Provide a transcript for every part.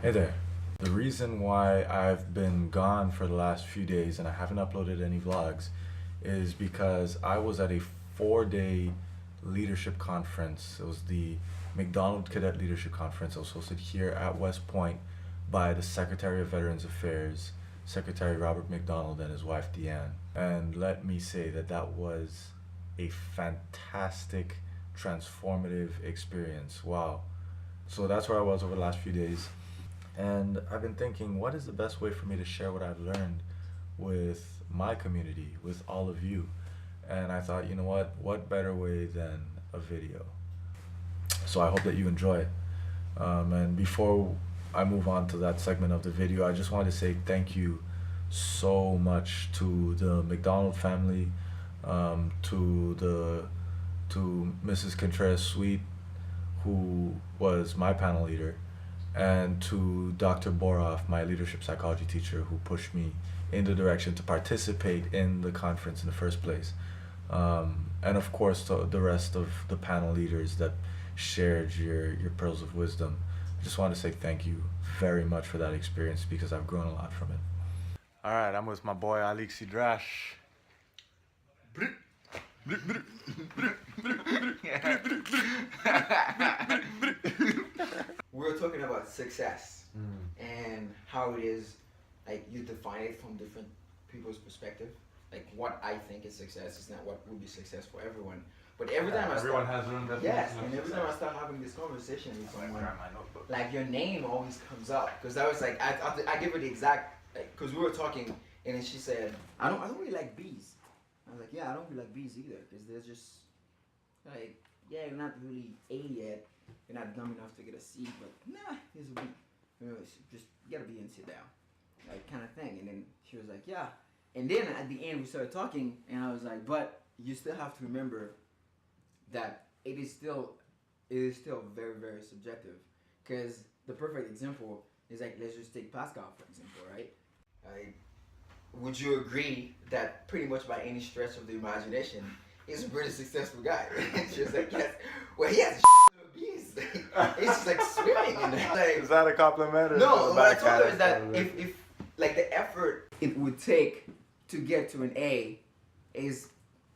Hey there. The reason why I've been gone for the last few days and I haven't uploaded any vlogs is because I was at a 4 day leadership conference. It was the McDonald Cadet Leadership Conference. It was hosted here at West Point by the Secretary of Veterans Affairs, Secretary Robert McDonald, and his wife Deanne. And let me say that that was a fantastic, transformative experience. Wow. So that's where I was over the last few days. And I've been thinking, what is the best way for me to share what I've learned with my community, with all of you? And I thought, you know what better way than a video? So I hope that you enjoy it. And before I move on to that segment of the video, I just wanted to say thank you so much to the McDonald family, to Mrs. Contreras Sweet, who was my panel leader, and to Dr. Boroff, my leadership psychology teacher, who pushed me in the direction to participate in the conference in the first place. And of course, to the rest of the panel leaders that shared your pearls of wisdom. I just want to say thank you very much for that experience because I've grown a lot from it. All right, I'm with my boy Alexi Drash. We were talking about success and how it is, like, you define it from different people's perspective. Like, what I think is success is not what would be success for everyone. But every time Everyone has their own definition. yes, and every time I start having this conversation with someone, like, your name always comes up. Because I was like, I give her the exact, like, because we were talking, and then she said, I don't really like bees. I was like, yeah, I don't really like bees either, because they're just, like, yeah, you're not really A yet. You're not dumb enough to get a C, but nah, here's a B. You know, just get a B and sit down, like, kind of thing. And then she was like, yeah. And then at the end we started talking, and I was like, but you still have to remember that it is still very, very subjective. Because the perfect example is, like, let's just take Pascal for example, right? Would you agree that pretty much by any stretch of the imagination, he's a pretty successful guy? Right? She was like, yes. Well, he has bees. It's just like swimming in there. Like, Is that a compliment? Or no, what I told her is that if like the effort it would take to get to an A is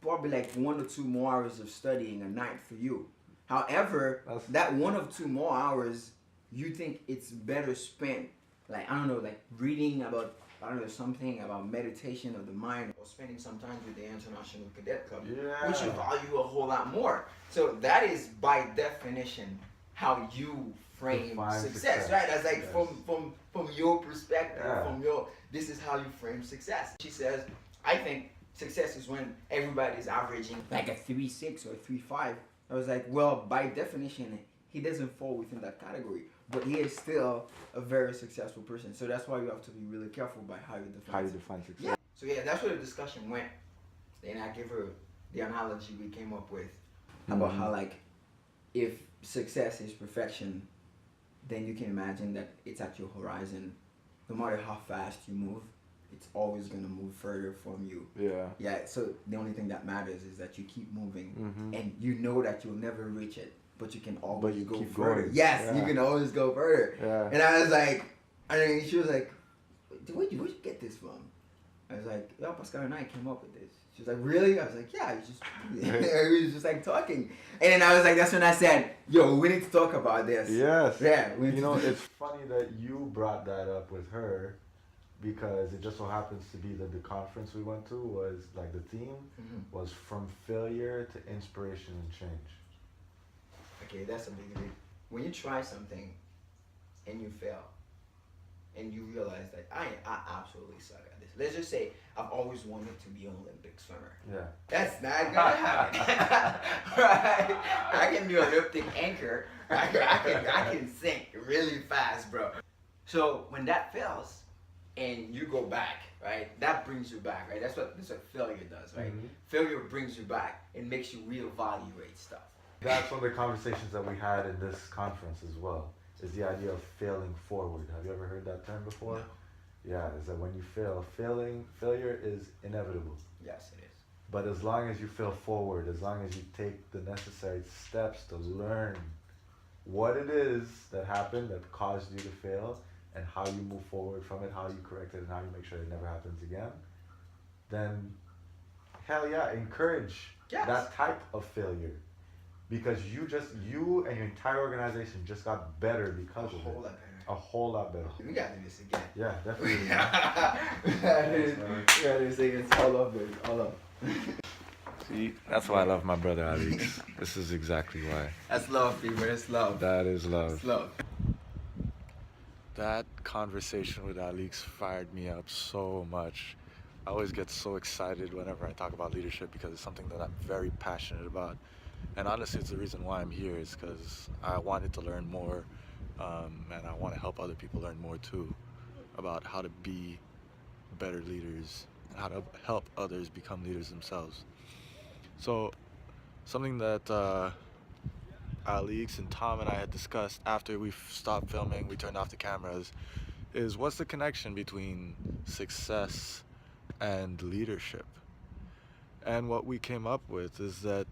probably like 1 or 2 more hours of studying a night for you. However, that 1 or 2 more hours, you think it's better spent, like, I don't know, like reading about, I don't know, something about meditation of the mind, or spending some time with the International Cadet Club, which you value a whole lot more. So that is by definition how you frame success, right? That's like from your perspective, from your, this is how you frame success. She says, I think success is when everybody's averaging like a 3.6 or 3.5. I was like, well, by definition, he doesn't fall within that category, but he is still a very successful person. So that's why you have to be really careful by how you define success. Yeah. So yeah, that's where the discussion went. Then I give her the analogy we came up with about how, like, if success is perfection, then you can imagine that it's at your horizon. No matter how fast you move, it's always going to move further from you. Yeah, so the only thing that matters is that you keep moving, and you know that you'll never reach it, but you can always go further. Going. Yes, you can always go further. And I was like, she was like, where'd you get this from? I was like, yeah, Pascal and I came up with this. She was like, really? I was like, yeah, we was just like talking. And then I was like, that's when I said, yo, we need to talk about this. Yes. Yeah. You know, it's funny that you brought that up with her, because it just so happens to be that the conference we went to was, like, the theme was from failure to inspiration and change. Okay, that's a big deal. When you try something and you fail, and you realize that I absolutely suck at this. Let's just say I've always wanted to be an Olympic swimmer. Yeah. That's not gonna happen. Right? I can be an Olympic anchor. I can sink really fast, bro. So when that fails and you go back, right? That brings you back, right? That's what failure does, right? Failure brings you back and makes you reevaluate stuff. That's one of the conversations that we had in this conference as well, is the idea of failing forward. Have you ever heard that term before? No. Yeah, is that when you failure is inevitable. Yes, it is. But as long as you fail forward, as long as you take the necessary steps to learn what it is that happened that caused you to fail, and how you move forward from it, how you correct it, and how you make sure it never happens again, then hell yeah, encourage that type of failure. Because you and your entire organization just got better because of it. A whole lot better. A whole lot better. We gotta do this again. Yeah, definitely. We gotta do this again. It's all up, baby. All up. See, that's why I love my brother Alex. This is exactly why. That's love, people. That's love. That is love. That's love. That conversation with Alex fired me up so much. I always get so excited whenever I talk about leadership because it's something that I'm very passionate about. And honestly, it's the reason why I'm here is because I wanted to learn more, and I want to help other people learn more too about how to be better leaders, how to help others become leaders themselves. So something that Alex and Tom and I had discussed after we stopped filming, we turned off the cameras, is what's the connection between success and leadership? And what we came up with is that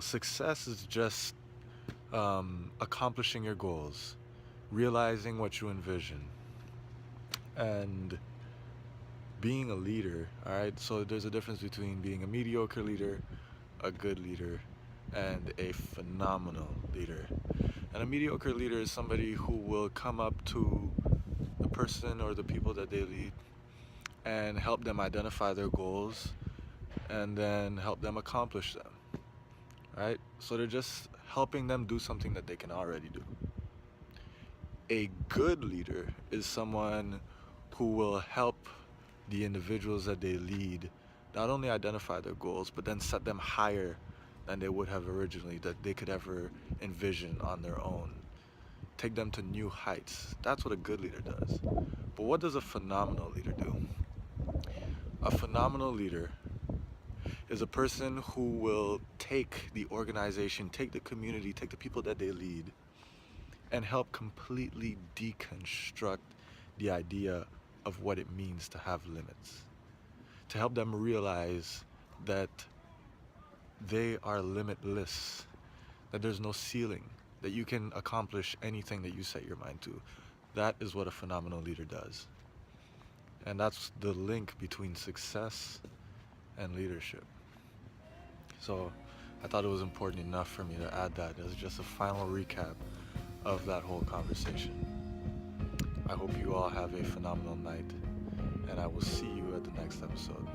success is just accomplishing your goals, realizing what you envision, and being a leader. All right, so there's a difference between being a mediocre leader, a good leader, and a phenomenal leader. And a mediocre leader is somebody who will come up to the person or the people that they lead and help them identify their goals and then help them accomplish them. Right? So they're just helping them do something that they can already do. A good leader is someone who will help the individuals that they lead not only identify their goals, but then set them higher than they would have originally, that they could ever envision on their own. Take them to new heights. That's what a good leader does. But what does a phenomenal leader do? A phenomenal leader is a person who will take the organization, take the community, take the people that they lead, and help completely deconstruct the idea of what it means to have limits. To help them realize that they are limitless, that there's no ceiling, that you can accomplish anything that you set your mind to. That is what a phenomenal leader does. And that's the link between success and leadership. So I thought it was important enough for me to add that as just a final recap of that whole conversation. I hope you all have a phenomenal night, and I will see you at the next episode.